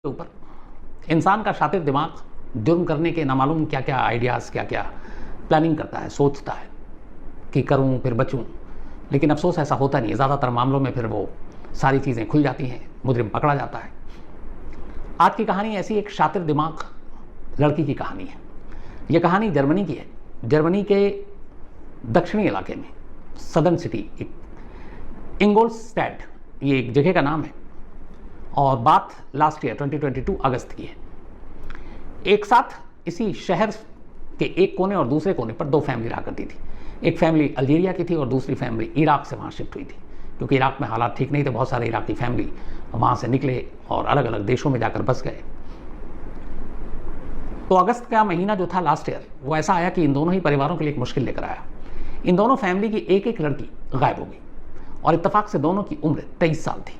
ऊपर इंसान का शातिर दिमाग जुर्म करने के नामालूम क्या क्या आइडियाज़, क्या क्या प्लानिंग करता है, सोचता है कि करूं फिर बचूं, लेकिन अफसोस ऐसा होता नहीं है। ज़्यादातर मामलों में फिर वो सारी चीज़ें खुल जाती हैं, मुजरिम पकड़ा जाता है। आज की कहानी ऐसी एक शातिर दिमाग लड़की की कहानी है। यह कहानी जर्मनी की है। जर्मनी के दक्षिणी इलाके में सदर्न सिटी इंगोल्स्टैड, ये एक जगह का नाम है, और बात लास्ट ईयर 2022 अगस्त की है। एक साथ इसी शहर के एक कोने और दूसरे कोने पर दो फैमिली रहा करती थी। एक फैमिली अल्जीरिया की थी और दूसरी फैमिली इराक से वहाँ शिफ्ट हुई थी, क्योंकि इराक में हालात ठीक नहीं थे। बहुत सारे इराकी फैमिली वहाँ से निकले और अलग अलग देशों में जाकर बस गए। तो अगस्त का महीना जो था लास्ट ईयर, वो ऐसा आया कि इन दोनों ही परिवारों के लिए एक मुश्किल लेकर आया। इन दोनों फैमिली की एक एक लड़की गायब हो गई और इत्तेफाक से दोनों की उम्र 23 साल थी।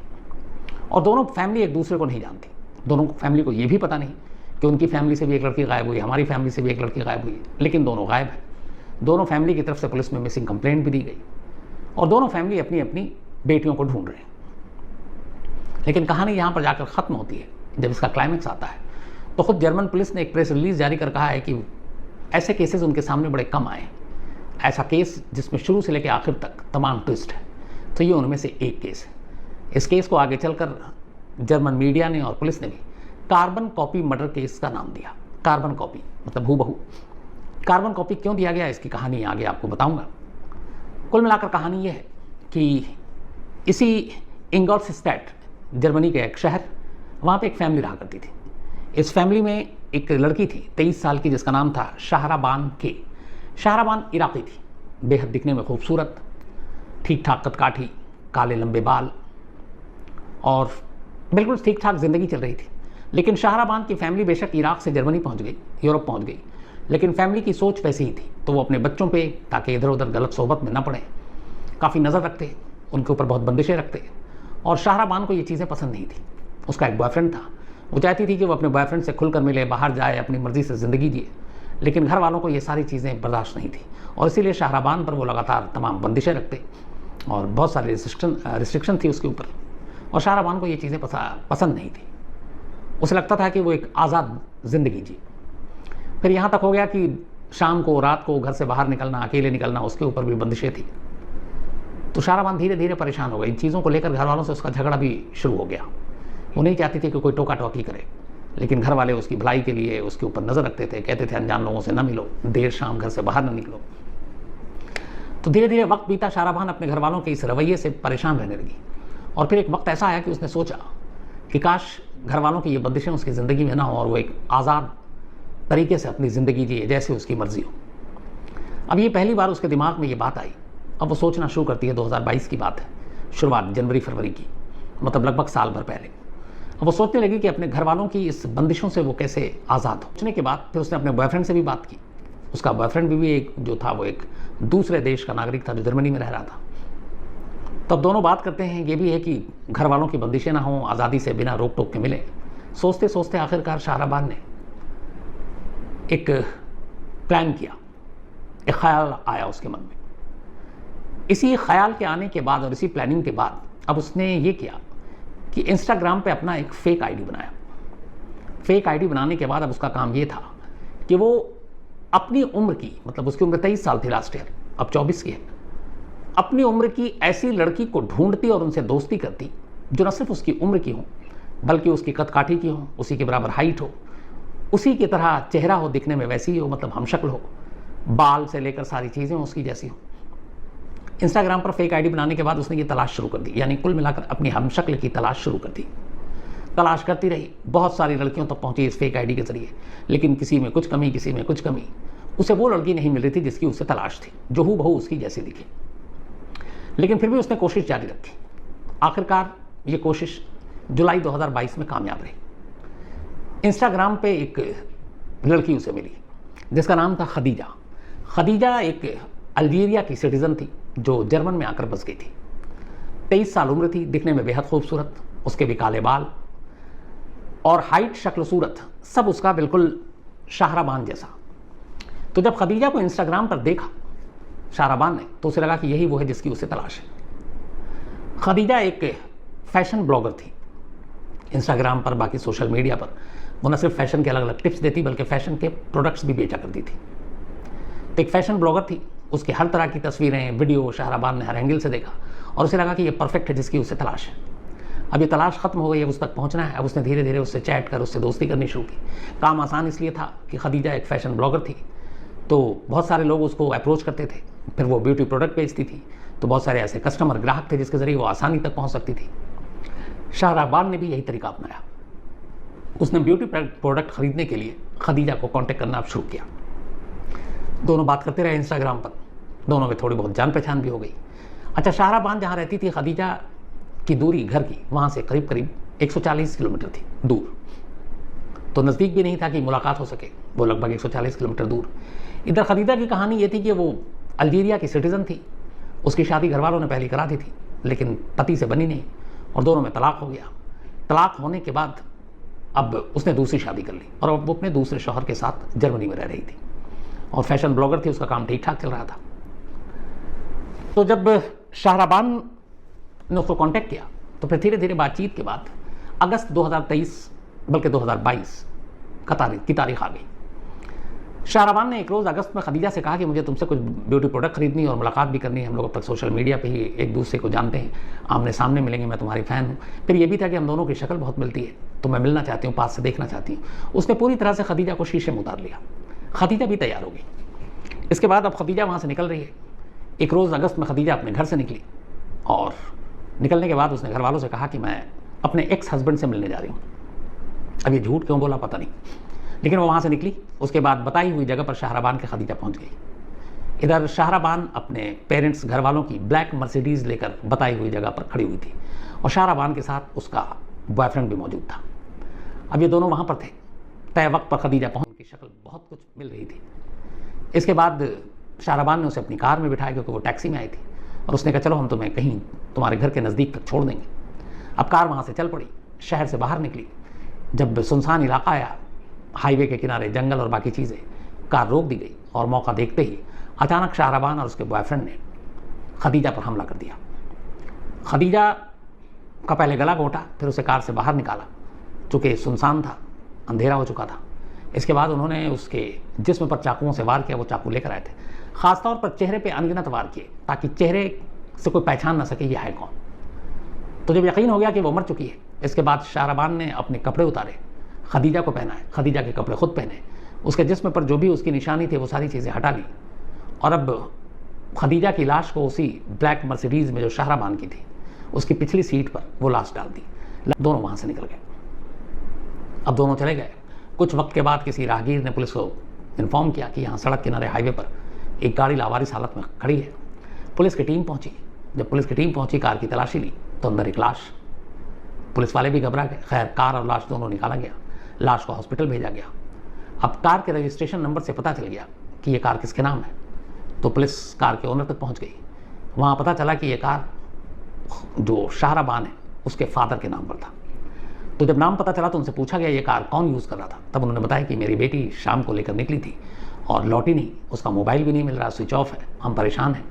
और दोनों फैमिली एक दूसरे को नहीं जानती। दोनों फैमिली को ये भी पता नहीं कि उनकी फैमिली से भी एक लड़की गायब हुई, हमारी फैमिली से भी एक लड़की गायब हुई, लेकिन दोनों गायब हैं। दोनों फैमिली की तरफ से पुलिस में मिसिंग कंप्लेंट भी दी गई और दोनों फैमिली अपनी अपनी बेटियों को ढूंढ रहे हैं। लेकिन कहानी यहाँ पर जाकर ख़त्म होती है जब इसका क्लाइमेक्स आता है। तो खुद जर्मन पुलिस ने एक प्रेस रिलीज जारी कर कहा है कि ऐसे केसेस उनके सामने बड़े कम आए। ऐसा केस जिसमें शुरू से लेकर आखिर तक तमाम ट्विस्ट है, तो ये उनमें से एक केस है। इस केस को आगे चलकर जर्मन मीडिया ने और पुलिस ने भी कार्बन कॉपी मर्डर केस का नाम दिया। कार्बन कॉपी मतलब हूबहू। कार्बन कॉपी क्यों दिया गया, इसकी कहानी आगे आपको बताऊंगा। कुल मिलाकर कहानी यह है कि इसी इंगोल्स्टैड जर्मनी के एक शहर, वहाँ पे एक फैमिली रहा करती थी। इस फैमिली में एक लड़की थी 23 साल की, जिसका नाम था शाहराबान के। शाहराबान इराकी थी, बेहद दिखने में खूबसूरत, ठीक ठाक कदकाठी, काले लंबे बाल और बिल्कुल ठीक ठाक ज़िंदगी चल रही थी। लेकिन शाहराबान की फैमिली बेशक इराक से जर्मनी पहुंच गई, यूरोप पहुंच गई, लेकिन फैमिली की सोच वैसी ही थी। तो वो अपने बच्चों पे, ताकि इधर उधर गलत सोहबत में ना पड़े, काफ़ी नज़र रखते, उनके ऊपर बहुत बंदिशें रखते। और शाहराबान को ये चीज़ें पसंद नहीं थी। उसका एक बॉयफ्रेंड था, वो चाहती थी कि वो अपने बॉयफ्रेंड से खुलकर मिले, बाहर जाए, अपनी मर्ज़ी से ज़िंदगी जिए, लेकिन घर वालों को ये सारी चीज़ें बर्दाश्त नहीं थी। और इसीलिए शाहराबान पर वो लगातार तमाम बंदिशें रखते और बहुत सारी रिस्ट्रिक्शन थी उसके ऊपर। और शाहराबान को ये चीज़ें पसंद नहीं थी। उसे लगता था कि वो एक आज़ाद ज़िंदगी जी। फिर यहाँ तक हो गया कि शाम को, रात को घर से बाहर निकलना, अकेले निकलना, उसके ऊपर भी बंदिशें थी। तो शाहराबान धीरे धीरे परेशान हो गई। इन चीज़ों को लेकर घर वालों से उसका झगड़ा भी शुरू हो गया। वो नहीं चाहती थी कि कोई टोका टोकी करे, लेकिन घर वाले उसकी भलाई के लिए उसके ऊपर नज़र रखते थे। कहते थे अनजान लोगों से ना मिलो, देर शाम घर से बाहर ना निकलो। तो धीरे धीरे वक्त बीता, शाहराबान अपने घर वालों के इस रवैये से परेशान रहने लगी। और फिर एक वक्त ऐसा आया कि उसने सोचा कि काश घर वालों की ये बंदिशें उसकी ज़िंदगी में ना हो और वो एक आज़ाद तरीके से अपनी ज़िंदगी जिए, जैसे उसकी मर्ज़ी हो। अब ये पहली बार उसके दिमाग में ये बात आई। अब वो सोचना शुरू करती है। 2022 की बात है, शुरुआत जनवरी फरवरी की, मतलब लगभग साल भर पहले। अब वो सोचने लगी कि अपने घर वालों की इस बंदिशों से वो कैसे आज़ाद हो। सोचने के बाद फिर उसने अपने बॉयफ्रेंड से भी बात की। उसका बॉयफ्रेंड भी एक जो था, वो एक दूसरे देश का नागरिक था जो जर्मनी में रह रहा था। तब दोनों बात करते हैं। ये भी है कि घर वालों की बंदिशें ना हों, आज़ादी से बिना रोक टोक के मिले। सोचते सोचते आखिरकार शाहराबान ने एक प्लान किया, एक ख्याल आया उसके मन में। इसी ख्याल के आने के बाद और इसी प्लानिंग के बाद अब उसने ये किया कि इंस्टाग्राम पे अपना एक फेक आईडी बनाया। फेक आईडी बनाने के बाद अब उसका काम ये था कि वो अपनी उम्र की, मतलब उसकी उम्र 23 साल थी लास्ट ईयर, अब 24 की है, अपनी उम्र की ऐसी लड़की को ढूंढती और उनसे दोस्ती करती जो न सिर्फ उसकी उम्र की हो, बल्कि उसकी कदकाठी की हो, उसी के बराबर हाइट हो, उसी की तरह चेहरा हो, दिखने में वैसी ही हो, मतलब हमशक्ल हो, बाल से लेकर सारी चीज़ें उसकी जैसी हो। इंस्टाग्राम पर फेक आईडी बनाने के बाद उसने ये तलाश शुरू कर दी, यानी कुल मिलाकर अपनी हमशक्ल की तलाश शुरू कर दी। तलाश करती रही, बहुत सारी लड़कियों तक पहुंची इस फेक आईडी के जरिए, लेकिन किसी में कुछ कमी, किसी में कुछ कमी। उसे वो लड़की नहीं मिल रही थी जिसकी उसे तलाश थी, जो हूबहू उसकी जैसी दिखी। लेकिन फिर भी उसने कोशिश जारी रखी। आखिरकार ये कोशिश जुलाई 2022 में कामयाब रही। इंस्टाग्राम पे एक लड़की उसे मिली जिसका नाम था खदीजा। खदीजा एक अल्जीरिया की सिटीज़न थी जो जर्मन में आकर बस गई थी। 23 साल उम्र थी, दिखने में बेहद खूबसूरत, उसके भी काले बाल और हाइट, शक्ल, सूरत सब उसका बिल्कुल शाहराबान जैसा। तो जब खदीजा को इंस्टाग्राम पर देखा शाहराबान ने, तो उसे लगा कि यही वो है जिसकी उसे तलाश है। खदीजा एक फैशन ब्लॉगर थी। इंस्टाग्राम पर, बाकी सोशल मीडिया पर वो न सिर्फ फैशन के अलग अलग टिप्स देती बल्कि फ़ैशन के प्रोडक्ट्स भी बेचा करती थी। तो एक फ़ैशन ब्लॉगर थी, उसकी हर तरह की तस्वीरें, वीडियो शाहराबान ने हर एंगल से देखा और उसे लगा कि ये परफेक्ट है जिसकी उसे तलाश है। अब ये तलाश खत्म हो गई, अब उस तक पहुंचना है। अब उसने धीरे धीरे उससे चैट कर उससे दोस्ती करनी शुरू की। काम आसान इसलिए था कि खदीजा एक फ़ैशन ब्लॉगर थी, तो बहुत सारे लोग उसको अप्रोच करते थे। फिर वो ब्यूटी प्रोडक्ट बेचती थी, तो बहुत सारे ऐसे कस्टमर, ग्राहक थे जिसके ज़रिए वो आसानी तक पहुँच सकती थी। शाहराबान ने भी यही तरीका अपनाया। उसने ब्यूटी प्रोडक्ट खरीदने के लिए खदीजा को कांटेक्ट करना शुरू किया। दोनों बात करते रहे इंस्टाग्राम पर, दोनों में थोड़ी बहुत जान पहचान भी हो गई। अच्छा, शाहराबान जहाँ रहती थी, खदीजा की दूरी घर की वहाँ से करीब करीब 140 किलोमीटर थी दूर, तो नज़दीक भी नहीं था कि मुलाकात हो सके, वो लगभग 140 किलोमीटर दूर। इधर खदीजा की कहानी ये थी कि वो अल्जीरिया की सिटीज़न थी। उसकी शादी घर वालों ने पहले करा दी थी, लेकिन पति से बनी नहीं और दोनों में तलाक हो गया। तलाक होने के बाद अब उसने दूसरी शादी कर ली और अब वो अपने दूसरे शौहर के साथ जर्मनी में रह रही थी और फैशन ब्लॉगर थी, उसका काम ठीक ठाक चल रहा था। तो जब शाहराबान ने उसको कांटेक्ट किया तो फिर धीरे धीरे बातचीत के बाद अगस्त 2023 बल्कि 2022 की तारीख आ गई। शाहराबान ने एक रोज़ अगस्त में खदीजा से कहा कि मुझे तुमसे कुछ ब्यूटी प्रोडक्ट खरीदनी और मुलाकात भी करनी है। हम लोग अब तक सोशल मीडिया पे ही एक दूसरे को जानते हैं, आमने सामने मिलेंगे, मैं तुम्हारी फ़ैन हूँ। फिर ये भी था कि हम दोनों की शक्ल बहुत मिलती है, तो मैं मिलना चाहती हूँ, पास से देखना चाहती हूँ। उसने पूरी तरह से खदीजा को शीशे में उतार लिया। खदीजा भी तैयार हो गई। इसके बाद अब खदीजा वहाँ से निकल रही है। एक रोज़ अगस्त में खदीजा अपने घर से निकली और निकलने के बाद उसने घर वालों से कहा कि मैं अपने एक्स हस्बैंड से मिलने जा रही हूँ। अब ये झूठ क्यों बोला पता नहीं, लेकिन वो वहाँ से निकली। उसके बाद बताई हुई जगह पर शाहराबान के खदीजा पहुँच गई। इधर शाहराबान अपने पेरेंट्स, घर वालों की ब्लैक मर्सिडीज़ लेकर बताई हुई जगह पर खड़ी हुई थी और शाहराबान के साथ उसका बॉयफ्रेंड भी मौजूद था। अब ये दोनों वहाँ पर थे। तय वक्त पर खदीजा पहुँच, की शक्ल बहुत कुछ मिल रही थी। इसके बाद शाहराबान ने उसे अपनी कार में बिठाया क्योंकि वो टैक्सी में आई थी और उसने कहा चलो हम तुम्हें कहीं तुम्हारे घर के नज़दीक तक छोड़ देंगे। अब कार वहाँ से चल पड़ी, शहर से बाहर निकली। जब सुनसान इलाका आया, हाईवे के किनारे जंगल और बाकी चीज़ें, कार रोक दी गई और मौका देखते ही अचानक शाहराबान और उसके बॉयफ्रेंड ने खदीजा पर हमला कर दिया। खदीजा का पहले गला घोंटा, फिर उसे कार से बाहर निकाला। चूँकि सुनसान था, अंधेरा हो चुका था। इसके बाद उन्होंने उसके जिस्म पर चाकुओं से वार किया। वो चाकू लेकर आए थे, ख़ासतौर पर चेहरे पे अनगिनत वार किए ताकि चेहरे से कोई पहचान ना सके ये है कौन। तो जब यकीन हो गया कि वो मर चुकी है, इसके बाद शाहराबान ने अपने कपड़े उतारे, खदीजा को पहनाए, खदीजा के कपड़े खुद पहने, उसके जिस्म पर जो भी उसकी निशानी थी वो सारी चीज़ें हटा ली और अब खदीजा की लाश को उसी ब्लैक मर्सिडीज़ में जो शाहराबान की थी उसकी पिछली सीट पर वो लाश डाल दी। दोनों वहाँ से निकल गए। अब दोनों चले गए। कुछ वक्त के बाद किसी राहगीर ने पुलिस को इन्फॉर्म किया कि यहाँ सड़क किनारे हाईवे पर एक गाड़ी लावारिस हालत में खड़ी है। पुलिस की टीम पहुँची। जब पुलिस की टीम पहुँची, कार की तलाशी ली तो अंदर एक लाश। पुलिस वाले भी घबरा गए। खैर, कार और लाश दोनों निकाला गया, लाश को हॉस्पिटल भेजा गया। अब कार के रजिस्ट्रेशन नंबर से पता चल गया कि ये कार किसके नाम है, तो पुलिस कार के ओनर तक पहुँच गई। वहाँ पता चला कि ये कार जो शाहराबान है उसके फादर के नाम पर था। तो जब नाम पता चला तो उनसे पूछा गया ये कार कौन यूज़ कर रहा था। तब उन्होंने बताया कि मेरी बेटी शाम को लेकर निकली थी और लौटी नहीं, उसका मोबाइल भी नहीं मिल रहा, स्विच ऑफ है, हम परेशान हैं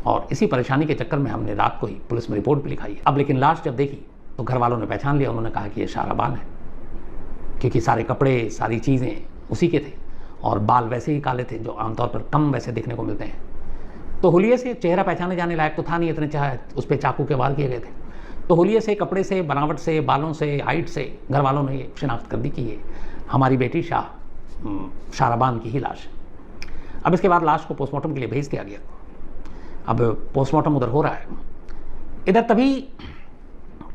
और इसी परेशानी के चक्कर में हमने रात को ही पुलिस में रिपोर्ट भी लिखाई है। अब लेकिन लाश जब देखी तो घर वालों ने पहचान लिया। उन्होंने कहा कि ये शाहराबान है, क्योंकि सारे कपड़े, सारी चीज़ें उसी के थे और बाल वैसे ही काले थे जो आमतौर पर कम वैसे देखने को मिलते हैं। तो हुलिये से चेहरा पहचाने जाने लायक तो था नहीं, इतने चाहे उस पर चाकू के वार किए गए थे। तो हुलिये से, कपड़े से, बनावट से, बालों से, हाइट से घर वालों ने ये शिनाख्त कर दी कि ये हमारी बेटी शाहराबान की ही लाश है। अब इसके बाद लाश को पोस्टमार्टम के लिए भेज दिया गया। अब पोस्टमार्टम उधर हो रहा है। इधर तभी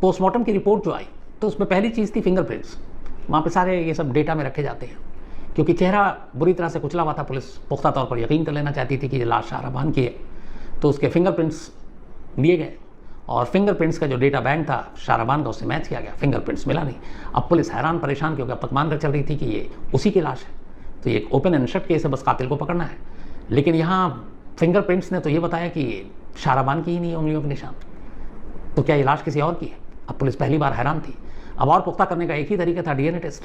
पोस्टमार्टम की रिपोर्ट जो आई तो उसमें पहली चीज़ थी फिंगरप्रिंट्स। वहाँ पे सारे ये सब डेटा में रखे जाते हैं, क्योंकि चेहरा बुरी तरह से कुचला हुआ था। पुलिस पुख्ता तौर पर यकीन कर लेना चाहती थी कि ये लाश शाहराबान की है, तो उसके फिंगरप्रिंट्स लिए गए और फिंगरप्रिंट्स का जो डेटा बैंक था शाहराबान का, उससे मैच किया गया। फिंगरप्रिंट्स मिला नहीं। अब पुलिस हैरान परेशान, क्योंकि अब तक मानकर चल रही थी कि ये उसी की लाश है, तो ये एक ओपन एंड शट केस है, बस कातिल को पकड़ना है। लेकिन यहाँ फिंगरप्रिंट्स ने तो ये बताया कि ये शाहराबान की ही नहीं है उंगलियों के निशान, तो क्या ये लाश किसी और की है? अब पुलिस पहली बार हैरान थी। अब और पुख्ता करने का एक ही तरीका था, डीएनए टेस्ट।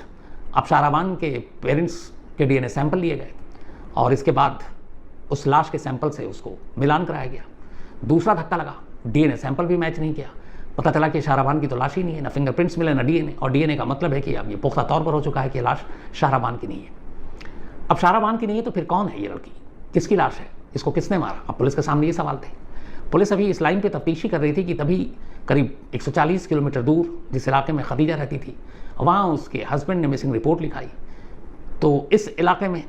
अब शाहराबान के पेरेंट्स के डीएनए सैंपल लिए गए और इसके बाद उस लाश के सैंपल से उसको मिलान कराया गया। दूसरा धक्का लगा, डीएनए सैंपल भी मैच नहीं किया। पता चला कि शाहराबान की तो लाश ही नहीं है, ना फिंगरप्रिंट्स मिले ना डीएनए, और डीएनए का मतलब है कि अब ये पुख्ता तौर पर हो चुका है कि लाश शाहराबान की नहीं है। अब शाहराबान की नहीं है तो फिर कौन है ये लड़की, किसकी लाश है, इसको किसने मारा? अब पुलिस के सामने ये सवाल थे। पुलिस अभी इस लाइन पे तफ्तीशी कर रही थी कि तभी करीब 140 किलोमीटर दूर जिस इलाके में खदीजा रहती थी, वहाँ उसके हस्बैंड ने मिसिंग रिपोर्ट लिखाई। तो इस इलाके में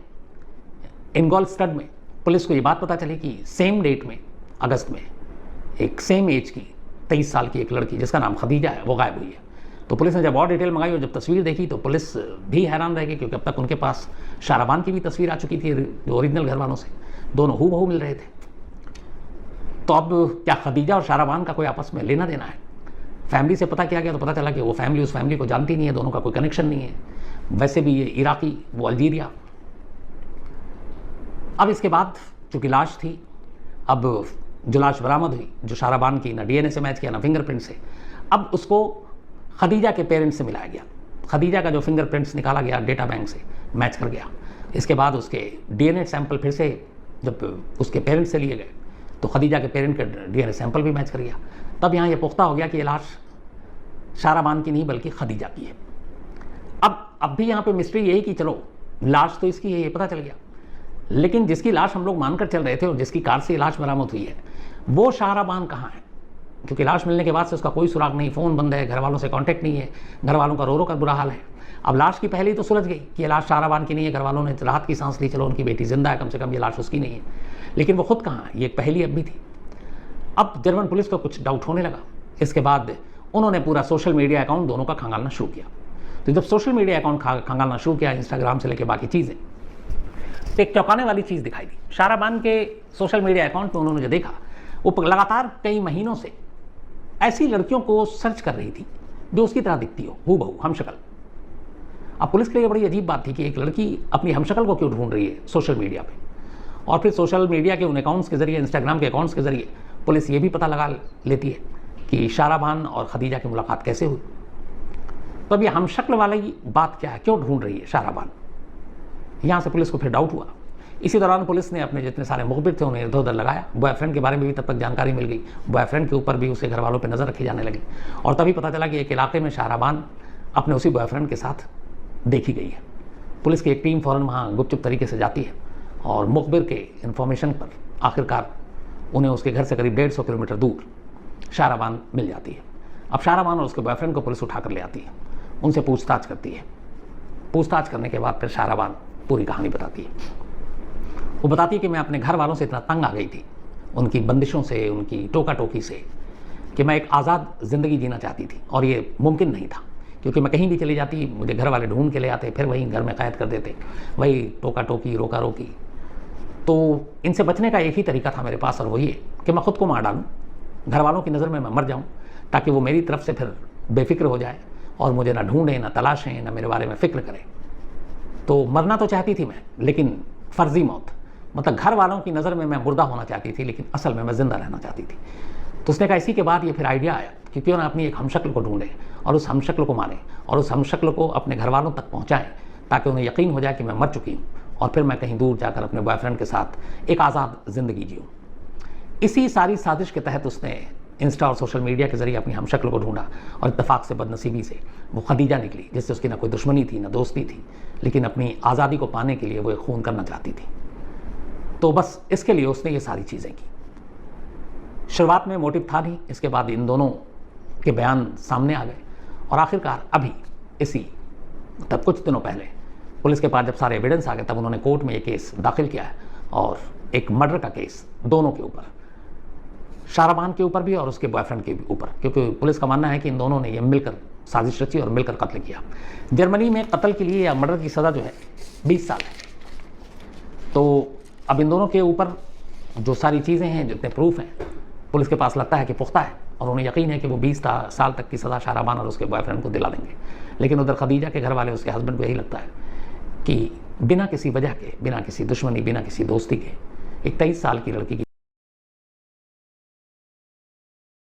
इनगोलस्टड में पुलिस को ये बात पता चली कि सेम डेट में अगस्त में एक सेम एज की 23 साल की एक लड़की जिसका नाम खदीजा है वो गायब हुई है। तो पुलिस ने जब और डिटेल मंगाई और जब तस्वीर देखी तो पुलिस भी हैरान रह गई, क्योंकि अब तक उनके पास शाहराबान की भी तस्वीर आ चुकी थी ओरिजिनल घर वालों से, दोनों हूबहू मिल रहे थे। तो अब क्या खदीजा और शाहराबान का कोई आपस में लेना देना है? फैमिली से पता किया गया तो पता चला कि वो फैमिली उस फैमिली को जानती नहीं है, दोनों का कोई कनेक्शन नहीं है। वैसे भी ये इराकी, वो अल्जीरिया। अब इसके बाद चूँकि लाश थी, अब जो लाश बरामद हुई, जो शाहराबान की ना डीएनए से मैच किया ना फिंगरप्रिंट से, अब उसको खदीजा के पेरेंट्स से मिलाया गया। खदीजा का जो फिंगरप्रिंट्स निकाला गया डेटा बैंक से मैच कर गया। इसके बाद उसके डीएनए सैंपल फिर से जब उसके पेरेंट्स से लिए गए तो खदीजा के पेरेंट के डीएनए सैंपल भी मैच कर गया। तब यहाँ ये पुख्ता हो गया कि ये लाश शाहराबान की नहीं बल्कि खदीजा की है। अब भी यहाँ पे मिस्ट्री यही कि चलो लाश तो इसकी है, ये पता चल गया, लेकिन जिसकी लाश हम लोग मानकर चल रहे थे और जिसकी कार से लाश बरामद हुई है वो शाहराबान कहाँ है? क्योंकि लाश मिलने के बाद से उसका कोई सुराग नहीं, फ़ोन बंद है, घर वालों से कांटेक्ट नहीं है, घर वालों का रो रो कर बुरा हाल है। अब लाश की पहले ही तो सुलझ गई कि ये लाश शाहराबान की नहीं है। घर वालों ने राहत की सांस ली, चलो उनकी बेटी जिंदा है, कम से कम ये लाश उसकी नहीं है। लेकिन वो खुद कहाँ है? ये एक पहेली अब भी थी। अब जर्मन पुलिस को कुछ डाउट होने लगा। इसके बाद उन्होंने पूरा सोशल मीडिया अकाउंट दोनों का खंगालना शुरू किया। तो जब सोशल मीडिया अकाउंट खंगालना शुरू किया, इंस्टाग्राम से लेकर बाकी चीज़ें, तो एक चौंकाने वाली चीज़ दिखाई दी। शाहराबान के सोशल मीडिया अकाउंट में उन्होंने जो देखा, वो लगातार कई महीनों से ऐसी लड़कियों को सर्च कर रही थी जो उसकी तरह दिखती हो, हूबहू, हमशक्ल। अब पुलिस के लिए बड़ी अजीब बात थी कि एक लड़की अपनी हमशक्ल को क्यों ढूंढ रही है सोशल मीडिया पे। और फिर सोशल मीडिया के उन अकाउंट्स के जरिए, इंस्टाग्राम के अकाउंट्स के जरिए पुलिस ये भी पता लगा लेती है कि शाहराबान और खदीजा की मुलाकात कैसे हुई। तो अब ये हमशक्ल वाली बात क्या है, क्यों ढूंढ रही है शाहराबान? यहाँ से पुलिस को फिर डाउट हुआ। इसी दौरान पुलिस ने अपने जितने सारे मुखबिर थे उन्हें इधर उधर लगाया। बॉयफ्रेंड के बारे में भी तब तक जानकारी मिल गई, बॉयफ्रेंड के ऊपर भी उसके घर वालों पर नज़र रखी जाने लगी। और तभी पता चला कि एक इलाके में शाहराबान अपने उसी बॉयफ्रेंड के साथ देखी गई है। पुलिस की एक टीम फ़ौरन वहाँ गुपचुप तरीके से जाती है और मुखबिर के इन्फॉर्मेशन पर आखिरकार उन्हें उसके घर से करीब 150 किलोमीटर दूर शाहराबान मिल जाती है। अब शाहराबान और उसके बॉयफ्रेंड को पुलिस उठा कर ले आती है, उनसे पूछताछ करती है। पूछताछ करने के बाद फिर शाहराबान पूरी कहानी बताती है। वो बताती है कि मैं अपने घर वालों से इतना तंग आ गई थी, उनकी बंदिशों से, उनकी टोका टोकी से, कि मैं एक आज़ाद ज़िंदगी जीना चाहती थी। और ये मुमकिन नहीं था, क्योंकि मैं कहीं भी चली जाती मुझे घर वाले ढूंढ के ले आते, फिर वहीं घर में कैद कर देते, वही टोका टोकी, रोका रोकी। तो इनसे बचने का एक ही तरीका था मेरे पास, और वो ये कि मैं ख़ुद को मार डालूँ, घर वालों की नज़र में मैं मर जाऊँ, ताकि वो मेरी तरफ से फिर बेफिक्र हो जाए और मुझे ना ढूंढें, ना तलाशें, ना मेरे बारे में फ़िक्र करें। तो मरना तो चाहती थी मैं, लेकिन फ़र्जी मौत, मतलब घर वालों की नज़र में मैं मुर्दा होना चाहती थी, लेकिन असल में मैं ज़िंदा रहना चाहती थी। तो उसने कहा, इसी के बाद ये फिर आइडिया आया कि क्यों ना अपनी एक हमशक्ल को ढूंढें और उस हमशक्ल को मारें और उस हमशक्ल को अपने घर वालों तक पहुँचाएँ, ताकि उन्हें यकीन हो जाए कि मैं मर चुकी हूँ और फिर मैं कहीं दूर जाकर अपने बॉयफ्रेंड के साथ एक आज़ाद ज़िंदगी जीऊँ। इसी सारी साजिश के तहत उसने इंस्टा और सोशल मीडिया के जरिए अपनी हमशक्ल को ढूंढा और इत्तेफाक से, बदनसीबी से वो खदीजा निकली, जिससे उसकी ना कोई दुश्मनी थी ना दोस्ती थी, लेकिन अपनी आज़ादी को पाने के लिए वो एक खून करना चाहती थी। तो बस इसके लिए उसने ये सारी चीज़ें की। शुरुआत में मोटिव था नहीं, इसके बाद इन दोनों के बयान सामने आ गए और आखिरकार अभी इसी तब कुछ दिनों पहले पुलिस के पास जब सारे एविडेंस आ गए, तब उन्होंने कोर्ट में ये केस दाखिल किया है और एक मर्डर का केस दोनों के ऊपर, शाहराबान के ऊपर भी और उसके बॉयफ्रेंड के भी ऊपर, क्योंकि पुलिस का मानना है कि इन दोनों ने ये मिलकर साजिश रची और मिलकर कत्ल किया। जर्मनी में कत्ल के लिए या मर्डर की सज़ा जो है 20 साल है। तो अब इन दोनों के ऊपर जो सारी चीज़ें हैं, जितने प्रूफ हैं, पुलिस के पास लगता है कि पुख्ता है और उन्हें यकीन है कि वो 20 साल तक की सज़ा शाहराबान और उसके बॉयफ्रेंड को दिला देंगे। लेकिन उधर खदीजा के घर वाले, उसके हस्बैंड को यही लगता है कि बिना किसी वजह के, बिना किसी दुश्मनी, बिना किसी दोस्ती के एक 23 साल की लड़की की